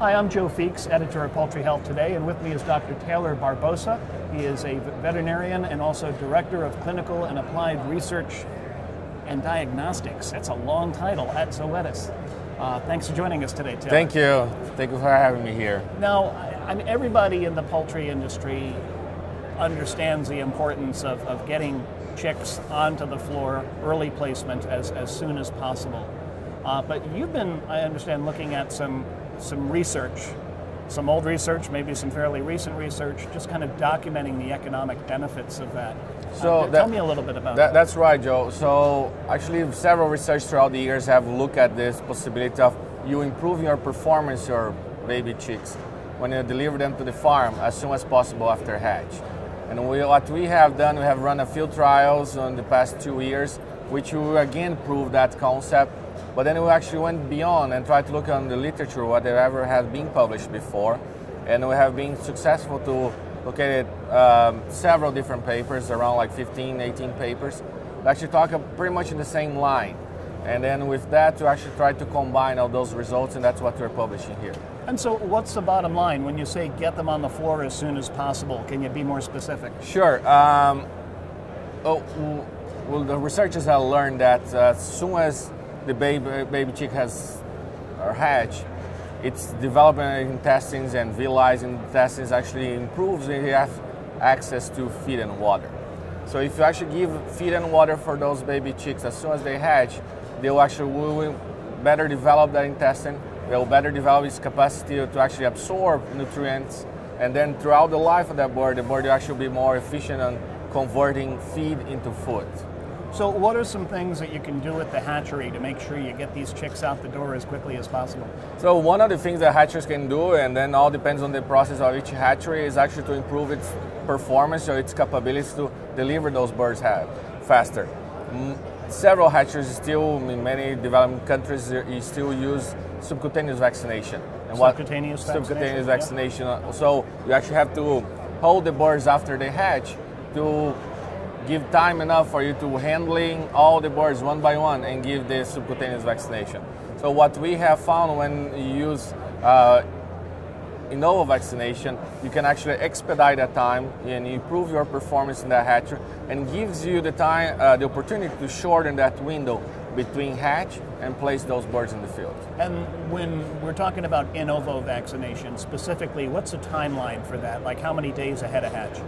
Hi, I'm Joe Feeks, editor of Poultry Health Today, and with me is Dr. Taylor Barbosa. He is a veterinarian and also director of clinical and applied research and diagnostics. That's a long title at Zoetis. Thanks for joining us today, Taylor. Thank you. Thank you for having me here. Now, I mean, everybody in the poultry industry understands the importance of getting chicks onto the floor, early placement as soon as possible. But you've been, I understand, looking at some research, some old research, maybe some fairly recent research, just kind of documenting the economic benefits of that. So tell me a little bit about that. That's right, Joe. So actually several research throughout the years have looked at this possibility of you improving your performance, your baby chicks, when you deliver them to the farm as soon as possible after hatch. And what we have done, we have run a few trials in the past 2 years, which will again prove that concept. But then we actually went beyond and tried to look on the literature, whatever has been published before. And we have been successful to look at several different papers, around like 15, 18 papers, that actually talk pretty much in the same line. And then with that, to actually try to combine all those results, and that's what we're publishing here. And so what's the bottom line when you say get them on the floor as soon as possible? Can you be more specific? Sure. Well, the researchers have learned that as soon as the baby chick has or hatch, its development in intestines and villi in intestines actually improves if you have access to feed and water. So if you actually give feed and water for those baby chicks as soon as they hatch, they will actually better develop that intestine. They will better develop its capacity to actually absorb nutrients, and then throughout the life of that bird, the bird will actually be more efficient on converting feed into food. So what are some things that you can do at the hatchery to make sure you get these chicks out the door as quickly as possible? So one of the things that hatcheries can do, and then all depends on the process of each hatchery, is actually to improve its performance or its capabilities to deliver those birds faster. Several hatcheries still, in many developing countries, you still use subcutaneous vaccination. And subcutaneous vaccination. Yeah. So you actually have to hold the birds after they hatch to give time enough for you to handling all the birds one by one and give the subcutaneous vaccination. So what we have found when you use in vivo vaccination, you can actually expedite that time and improve your performance in the hatchery, and gives you the time, the opportunity to shorten that window between hatch and place those birds in the field. And when we're talking about in vivo vaccination specifically, what's the timeline for that? Like how many days ahead of hatch?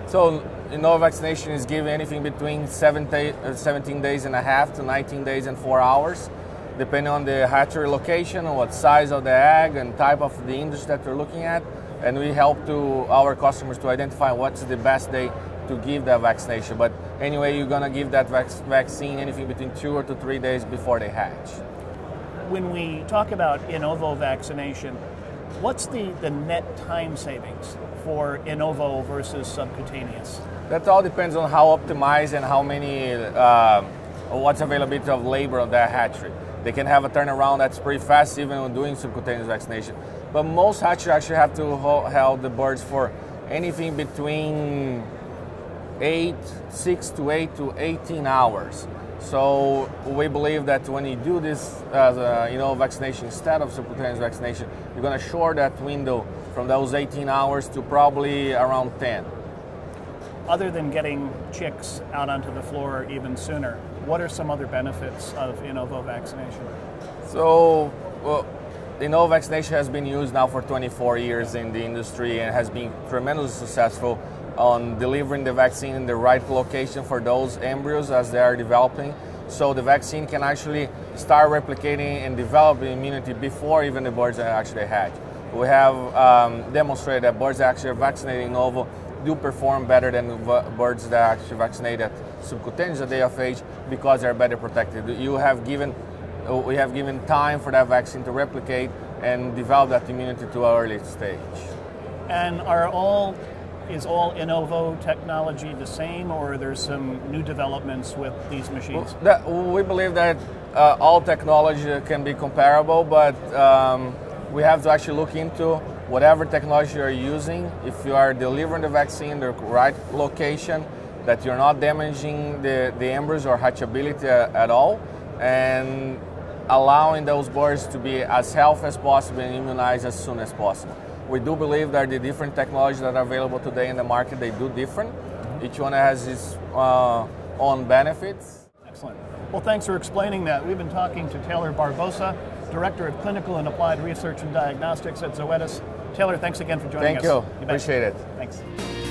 So in vivo vaccination is given anything between 17 days and a half to 19 days and 4 hours, depending on the hatchery location, what size of the egg and type of the industry that we're looking at. And we help to our customers to identify what's the best day to give that vaccination. But anyway, you're gonna give that vaccine anything between 2 to 3 days before they hatch. When we talk about in vivo vaccination, what's the net time savings for in vivo versus subcutaneous? That all depends on how optimized and how many, what's availability of labor on that hatchery. They can have a turnaround that's pretty fast even when doing subcutaneous vaccination. But most hatcheries actually have to hold the birds for anything between 6 to 8 to 18 hours. So we believe that when you do this as a vaccination instead of subcutaneous vaccination, you're going to shorten that window from those 18 hours to probably around 10. Other than getting chicks out onto the floor even sooner, what are some other benefits of in vivo vaccination? So, in vivo vaccination has been used now for 24 years in the industry and has been tremendously successful on delivering the vaccine in the right location for those embryos as they are developing. So the vaccine can actually start replicating and developing immunity before even the birds are actually hatch. We have demonstrated that birds that actually are vaccinated in vivo do perform better than birds that are actually vaccinated subcutaneous at day of age because they're better protected. We have given time for that vaccine to replicate and develop that immunity to an early stage. And is all in vivo technology the same, or are there some new developments with these machines? We believe that all technology can be comparable, but we have to actually look into whatever technology you're using. If you are delivering the vaccine in the right location, that you're not damaging the embryos or hatchability at all, and allowing those birds to be as healthy as possible and immunized as soon as possible. We do believe that the different technologies that are available today in the market, they do different. Each one has its own benefits. Excellent. Well, thanks for explaining that. We've been talking to Taylor Barbosa, Director of Clinical and Applied Research and Diagnostics at Zoetis. Taylor, thanks again for joining us. Thank you. Appreciate it. Thanks.